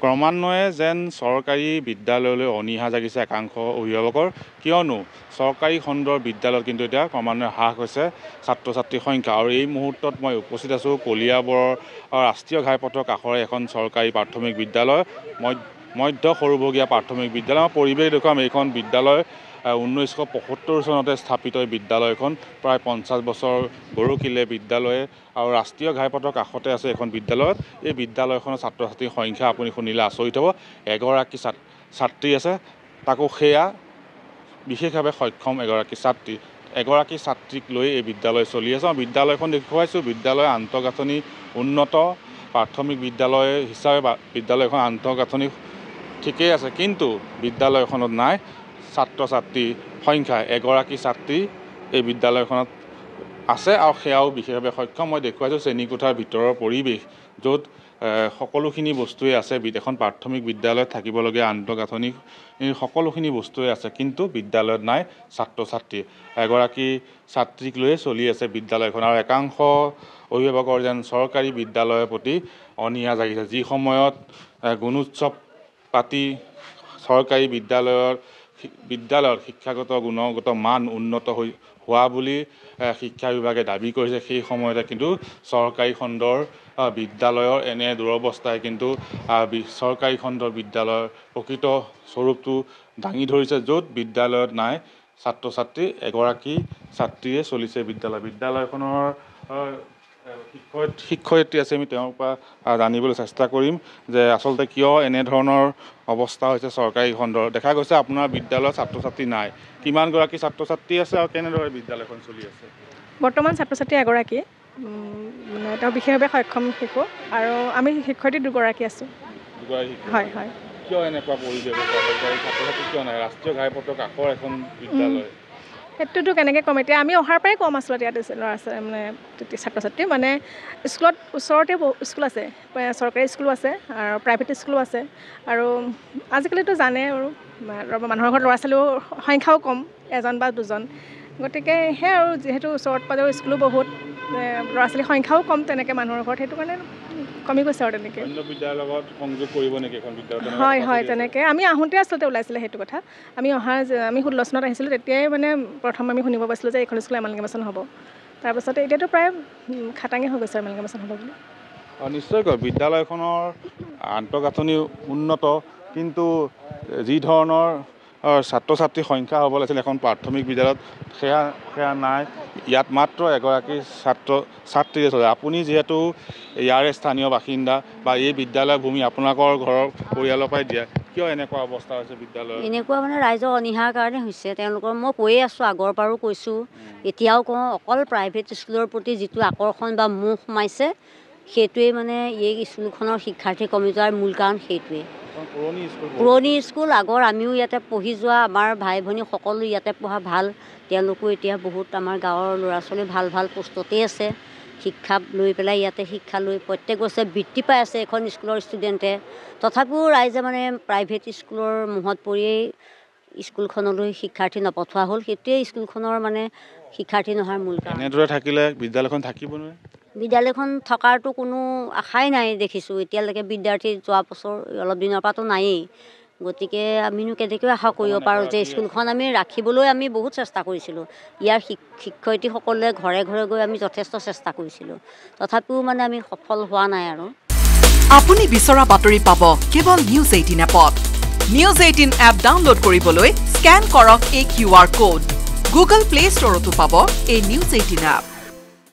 ক্ৰমান্বয়ে যেন চৰকাৰী বিদ্যালয়লৈ অনীহা জাগিছে একাংশ অভিভাৱকৰ কিয়নো চৰকাৰী খণ্ডৰ বিদ্যালয়ত কিন্তু এতিয়া ক্ৰমান্বয়ে হ্ৰাস হৈছে ছাত্ৰ ছাত্ৰীৰ সংখ্যা আৰু এই মুহূৰ্তত মই উপস্থিত আছোঁ কলিয়াবৰৰ ৰাষ্ট্ৰীয় ঘাইপথৰ কাষৰে এখন চৰকাৰী প্ৰাথমিক বিদ্যালয় মধ্য সৰুভগীয়া প্ৰাথমিক বিদ্যালয় পৰিৱেশ দেখুৱাম এইখন বিদ্যালয় 1975 চনতে স্থাপিত এই বিদ্যালয়খন প্ৰায় 50 বছৰ গৰুকিলে বিদ্যালয়ে আৰু ৰাষ্ট্ৰীয় ঘাইপথৰ কাষতে আছে এখন বিদ্যালয়ত এই বিদ্যালয়খনৰ ছাত্ৰ ছাত্ৰীৰ সংখ্যা আপুনি শুনিলে আচৰিত হ'ব এগৰাকী ছাত্ৰী আছে তাকো সেয়া বিশেষভাৱে সক্ষম এগৰাকী ছাত্ৰীক লৈ এই বিদ্যালয় চলি আছে আৰু বিদ্যালয়খন দেখুৱাইছোঁ বিদ্যালয় আন্তঃগাঁথনি উন্নত প্ৰাথমিক বিদ্যালয় হিচাপে বিদ্যালয়খন আন্তঃগাঁথনি ঠিকেই আছে কিন্তু বিদ্যালয়খনত নাই ছাত্ৰ ছাত্ৰীৰ সংখ্যা এগৰাকী ছাত্ৰী এই বিদ্যালয়খনত আছে আৰু সেয়াও বিশেষভাৱে সক্ষম মই দেখুৱাইছোঁ শ্ৰেণীকোঠাৰ ভিতৰৰ পৰিৱেশ য'ত সকলোখিনি বস্তুৱে আছে এখন প্ৰাথমিক বিদ্যালয়ত থাকিবলগীয়া আন্তঃগাঁথনি সকলোখিনি বস্তুৱে আছে কিন্তু বিদ্যালয়ত নাই ছাত্ৰ ছাত্ৰী এগৰাকী ছাত্ৰীক লৈয়ে চলি আছে বিদ্যালয়খন আৰু একাংশ অভিভাৱকৰ যেন চৰকাৰী বিদ্যালয়ৰ প্ৰতি অনীহা জাগিছে যি সময়ত গুণোৎসৱ পাতি চৰকাৰী বিদ্যালয়ৰ শিক্ষাগত গুণগত মান উন্নত হোৱা বুলি শিক্ষা বিভাগে দাবী কৰিছে সেই সময়তে কিন্তু চৰকাৰী খণ্ডৰ বিদ্যালয়ৰ এনে দুৰৱস্থাই কিন্তু চৰকাৰী খণ্ডৰ বিদ্যালয়ৰ প্ৰকৃত স্বৰূপটো দাঙি ধৰিছে য'ত বিদ্যালয়ত নাই ছাত্ৰ ছাত্ৰী এগৰাকী ছাত্ৰীয়ে চলিছে বিদ্যালয়খনৰ শিক্ষয়িত্ৰী আছে আমি তেওঁৰ পৰা জানিবলৈ চেষ্টা কৰিম যে আচলতে কিয় এনেধৰণৰ অৱস্থা হৈছে চৰকাৰী খণ্ডৰ দেখা গৈছে আপোনাৰ বিদ্যালয়ত ছাত্ৰ ছাত্ৰী নাই কিমানগৰাকী ছাত্ৰ ছাত্ৰী আছে আৰু কেনেদৰে বিদ্যালয়খন চলি আছে বৰ্তমান ছাত্ৰ ছাত্ৰী এগৰাকী মানে তেওঁ বিশেষভাৱে সক্ষম শিশু আৰু আমি শিক্ষয়িত্ৰী দুগৰাকী আছোঁ হয় হয় কিয় এনেকুৱা পৰিৱেশ ছাত্ৰ ছাত্ৰী কিয় নাই ৰাষ্ট্ৰীয় ঘাইপথৰ কাষৰ এখন বিদ্যালয় সেইটোতো কেনেকৈ ক'ম এতিয়া আমি অহাৰ পৰাই কম আচলতে ইয়াত ল'ৰা ছোৱালী মানে ছাত্ৰ ছাত্ৰী মানে স্কুলত ওচৰতে স্কুল আছে চৰকাৰী স্কুলো আছে আৰু প্ৰাইভেট স্কুলো আছে আৰু আজিকালিতো জানে আৰু মানুহৰ ঘৰত ল'ৰা ছোৱালীও সংখ্যাও কম এজন বা দুজন গতিকে সেয়া আৰু যিহেতু ওচৰত পাজৰ স্কুলো বহুত ল'ৰা ছোৱালীৰ সংখ্যাও কম তেনেকৈ মানুহৰ ঘৰত সেইটো কাৰণে কমি গৈছে আৰু তেনেকৈ হয় হয় তেনেকৈ আমি আহোঁতে আচলতে ওলাইছিলে সেইটো কথা আমি 16 চনত আহিছিলোঁ তেতিয়াই মানে প্ৰথম আমি শুনিব পাইছিলোঁ যে এইখন স্কুল এমালগামেশ্যন হ'ব তাৰপাছতে এতিয়াতো প্ৰায় খাটাঙে হৈ গৈছে এমালগামেশ্যন হ'ব বুলি নিশ্চয়কৈ বিদ্যালয়খনৰ আন্তঃগাঁথনি উন্নত কিন্তু যি ধৰণৰ ছাত্ৰ ছাত্ৰীৰ সংখ্যা হ'ব লাগিছিল এখন প্ৰাথমিক বিদ্যালয়ত সেয়া নাই ইয়াত মাত্ৰ এগৰাকী ছাত্ৰী আছে আপুনি যিহেতু ইয়াৰে স্থানীয় বাসিন্দা বা এই বিদ্যালয়ৰ ভূমি আপোনালোকৰ ঘৰৰ পৰিয়ালৰ পৰাই দিয়া কিয় এনেকুৱা অৱস্থা হৈছে বিদ্যালয় এনেকুৱা মানে ৰাইজৰ অনীহাৰ কাৰণে হৈছে তেওঁলোকৰ মই কৈয়ে আছোঁ আগৰ পৰাও কৈছোঁ এতিয়াও কওঁ অকল প্ৰাইভেট স্কুলৰ প্ৰতি যিটো আকৰ্ষণ বা মোহ সোমাইছে সেইটোৱে মানে এই স্কুলখনৰ শিক্ষাৰ্থী কমি যোৱাৰ মূল কাৰণ সেইটোৱে পুৰণি স্কুল আগৰ আমিও ইয়াতে পঢ়ি যোৱা আমাৰ ভাই ভনী সকলো ইয়াতে পঢ়া ভাল তেওঁলোকো এতিয়া বহুত আমাৰ গাঁৱৰ ল'ৰা ছোৱালী ভাল ভাল পোষ্টতেই আছে শিক্ষা লৈ পেলাই ইয়াতে শিক্ষা লৈ প্ৰত্যেক বছৰে বৃত্তি পাই আছে এখন স্কুলৰ ষ্টুডেণ্টে তথাপিও ৰাইজে মানে প্ৰাইভেট স্কুলৰ মুহত পৰিয়েই স্কুলখনলৈ শিক্ষাৰ্থী নপঠোৱা হ'ল সেইটোৱে স্কুলখনৰ মানে শিক্ষাৰ্থী নোহোৱাৰ মূল কাৰণ এনেদৰে থাকিলে বিদ্যালয়খন থাকিব নোৱাৰে বিদ্যালয়খন থকাৰতো কোনো আশাই নাই দেখিছোঁ এতিয়ালৈকে বিদ্যাৰ্থী যোৱা বছৰ অলপ দিনৰ পৰাতো নায়েই গতিকে আমিনো কেনেকৈ আশা কৰিব পাৰোঁ যে স্কুলখন আমি ৰাখিবলৈ আমি বহুত চেষ্টা কৰিছিলোঁ ইয়াৰ শিক্ষয়িত্ৰীসকলে ঘৰে ঘৰে গৈ আমি যথেষ্ট চেষ্টা কৰিছিলোঁ তথাপিও মানে আমি সফল হোৱা নাই আৰু আপুনি বিচৰা বাতৰি পাব কেৱল নিউজ 18 এপত নিউজ 18 এপ ডাউনলোড কৰিবলৈ স্কেন কৰক এই QR কোড গুগল প্লে ষ্টৰতো পাব এই নিউজ 18 এপ